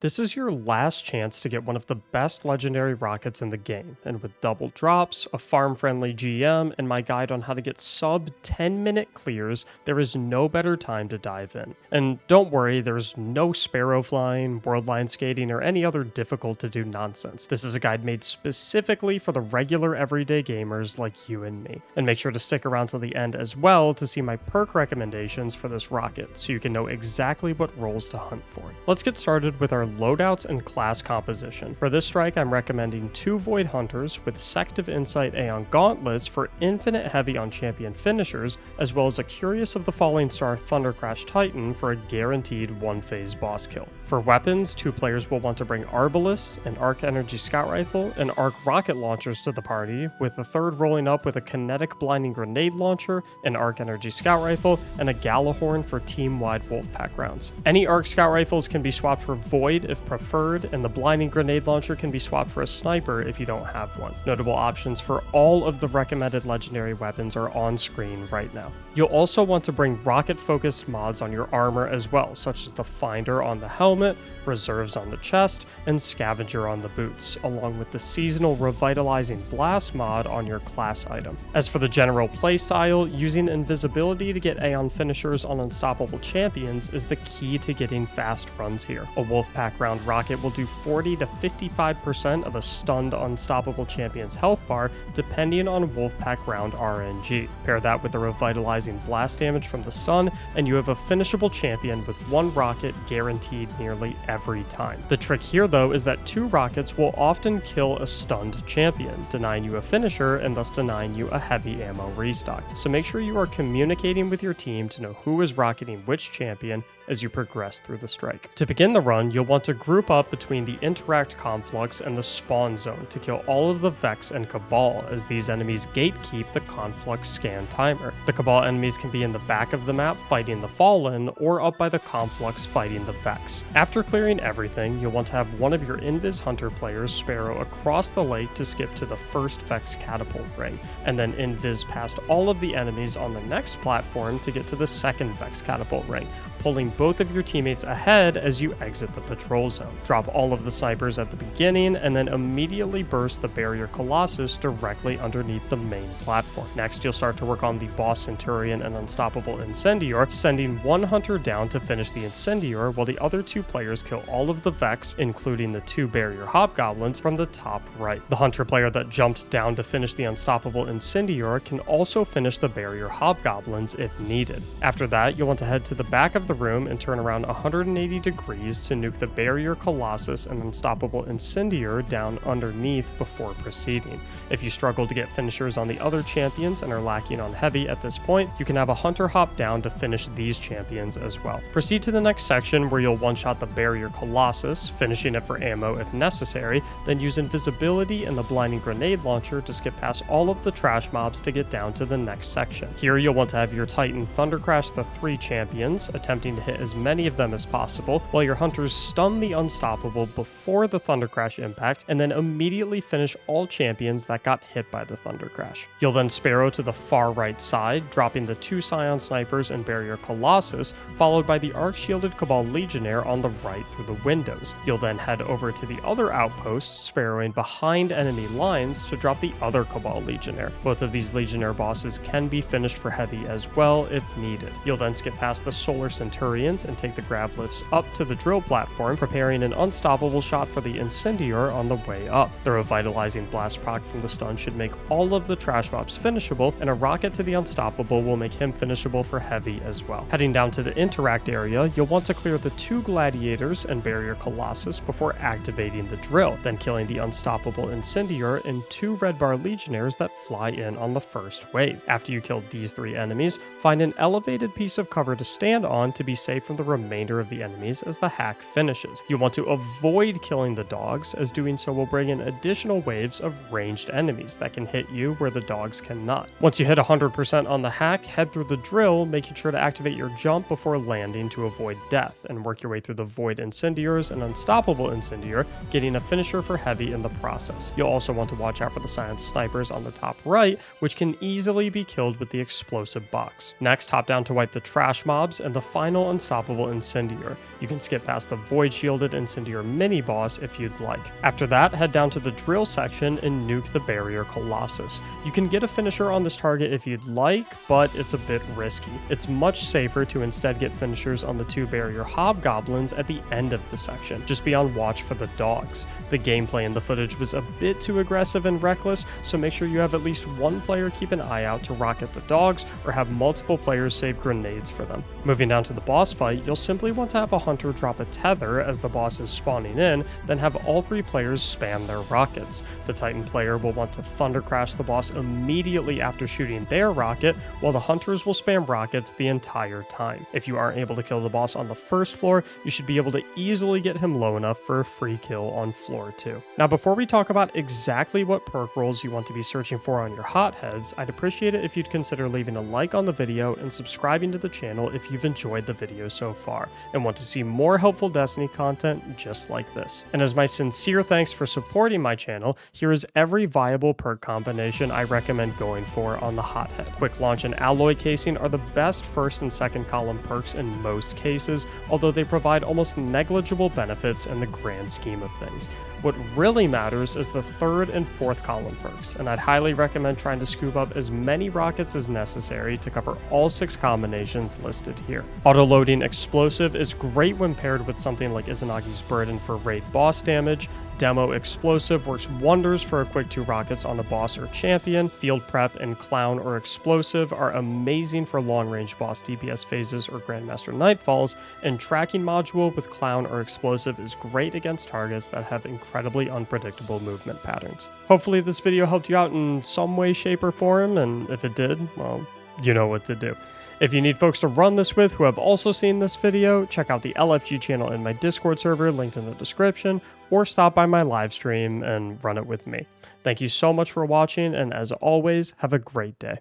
This is your last chance to get one of the best legendary rockets in the game, and with double drops, a farm-friendly GM, and my guide on how to get sub 10-minute clears, there is no better time to dive in. And don't worry, there's no sparrow flying, worldline skating, or any other difficult to do nonsense. This is a guide made specifically for the regular everyday gamers like you and me. And make sure to stick around till the end as well to see my perk recommendations for this rocket, so you can know exactly what roles to hunt for. Let's get started with our loadouts and class composition. For this strike, I'm recommending 2 Void Hunters with Sect of Insight Aeon Gauntlets for infinite heavy on champion finishers, as well as a Curious of the Falling Star Thundercrash Titan for a guaranteed one-phase boss kill. For weapons, 2 players will want to bring Arbalist, an Arc Energy Scout Rifle, and Arc Rocket Launchers to the party, with the third rolling up with a Kinetic Blinding Grenade Launcher, an Arc Energy Scout Rifle, and a Galahorn for team-wide Wolfpack rounds. Any Arc Scout Rifles can be swapped for Void if preferred, and the Blinding Grenade Launcher can be swapped for a Sniper if you don't have one. Notable options for all of the recommended legendary weapons are on screen right now. You'll also want to bring rocket-focused mods on your armor as well, such as the Finder on the helmet, Reserves on the chest, and Scavenger on the boots, along with the seasonal Revitalizing Blast mod on your class item. As for the general playstyle, using invisibility to get Aeon finishers on unstoppable champions is the key to getting fast runs here. A Wolfpack round rocket will do 40 to 55% of a stunned unstoppable champion's health bar, depending on Wolfpack round RNG. Pair that with the Revitalizing Blast damage from the stun, and you have a finishable champion with 1 rocket guaranteed nearly every time. The trick here though is that 2 rockets will often kill a stunned champion, denying you a finisher and thus denying you a heavy ammo restock. So make sure you are communicating with your team to know who is rocketing which champion as you progress through the strike. To begin the run, you'll want to group up between the Interact Conflux and the Spawn Zone to kill all of the Vex and Cabal, as these enemies gatekeep the Conflux scan timer. The Cabal enemies can be in the back of the map fighting the Fallen, or up by the Conflux fighting the Vex. After clearing everything, you'll want to have one of your Invis Hunter players Sparrow across the lake to skip to the first Vex Catapult ring, and then Invis past all of the enemies on the next platform to get to the second Vex Catapult ring, pulling both of your teammates ahead as you exit the patrol zone. Drop all of the snipers at the beginning, and then immediately burst the Barrier Colossus directly underneath the main platform. Next, you'll start to work on the Boss Centurion and Unstoppable Incendior, sending 1 hunter down to finish the Incendior, while the other 2 players kill all of the Vex, including the 2 Barrier Hobgoblins, from the top right. The hunter player that jumped down to finish the Unstoppable Incendior can also finish the Barrier Hobgoblins if needed. After that, you'll want to head to the back of the room and turn around 180 degrees to nuke the Barrier Colossus and Unstoppable Incendior down underneath before proceeding. If you struggle to get finishers on the other champions and are lacking on heavy at this point, you can have a hunter hop down to finish these champions as well. Proceed to the next section where you'll one-shot the Barrier Colossus, finishing it for ammo if necessary, then use invisibility and the Blinding Grenade Launcher to skip past all of the trash mobs to get down to the next section. Here you'll want to have your Titan Thundercrash the 3 champions, attempting to hit as many of them as possible, while your hunters stun the Unstoppable before the Thundercrash impact, and then immediately finish all champions that got hit by the Thundercrash. You'll then Sparrow to the far right side, dropping the 2 Scion Snipers and Barrier Colossus, followed by the Arc-Shielded Cabal Legionnaire on the right through the windows. You'll then head over to the other outposts, Sparrowing behind enemy lines to drop the other Cabal Legionnaire. Both of these Legionnaire bosses can be finished for heavy as well if needed. You'll then skip past the Solar Centurions and take the grab lifts up to the drill platform, preparing an unstoppable shot for the Incendior on the way up. The Revitalizing Blast proc from the stun should make all of the trash mobs finishable, and a rocket to the Unstoppable will make him finishable for heavy as well. Heading down to the Interact area, you'll want to clear the 2 Gladiators and Barrier Colossus before activating the drill, then killing the Unstoppable Incendior and 2 Red Bar Legionnaires that fly in on the first wave. After you kill these 3 enemies, find an elevated piece of cover to stand on to be safe from the remainder of the enemies as the hack finishes. You want to avoid killing the dogs, as doing so will bring in additional waves of ranged enemies that can hit you where the dogs cannot. Once you hit 100% on the hack, head through the drill, making sure to activate your jump before landing to avoid death, and work your way through the Void Incendiors and Unstoppable Incendior, getting a finisher for heavy in the process. You'll also want to watch out for the Scion Snipers on the top right, which can easily be killed with the explosive box. Next, hop down to wipe the trash mobs, and the final unstoppable Incendiar. You can skip past the Void Shielded Incendiar mini-boss if you'd like. After that, head down to the drill section and nuke the Barrier Colossus. You can get a finisher on this target if you'd like, but it's a bit risky. It's much safer to instead get finishers on the 2 Barrier Hobgoblins at the end of the section. Just be on watch for the dogs. The gameplay in the footage was a bit too aggressive and reckless, so make sure you have at least one player keep an eye out to rocket the dogs, or have multiple players save grenades for them. Moving down to the boss fight, you'll simply want to have a hunter drop a tether as the boss is spawning in, then have all 3 players spam their rockets. The Titan player will want to thunder crash the boss immediately after shooting their rocket, while the hunters will spam rockets the entire time. If you aren't able to kill the boss on the first floor, you should be able to easily get him low enough for a free kill on floor 2. Now, before we talk about exactly what perk rolls you want to be searching for on your hotheads, I'd appreciate it if you'd consider leaving a like on the video and subscribing to the channel if you've enjoyed the video so far and want to see more helpful Destiny content just like this. And as my sincere thanks for supporting my channel, here is every viable perk combination I recommend going for on the hothead. Quick Launch and Alloy Casing are the best first and second column perks in most cases, although they provide almost negligible benefits in the grand scheme of things. What really matters is the third and fourth column perks, and I'd highly recommend trying to scoop up as many rockets as necessary to cover all 6 combinations listed here. Auto-loading Explosive is great when paired with something like Izanagi's Burden for raid boss damage. Demo Explosive works wonders for a quick 2 rockets on a boss or champion. Field Prep and Clown or Explosive are amazing for long-range boss DPS phases or Grandmaster Nightfalls, and Tracking Module with Clown or Explosive is great against targets that have incredibly unpredictable movement patterns. Hopefully this video helped you out in some way, shape, or form, and if it did, well, you know what to do. If you need folks to run this with who have also seen this video, check out the LFG channel in my Discord server linked in the description, or stop by my live stream and run it with me. Thank you so much for watching, and as always, have a great day.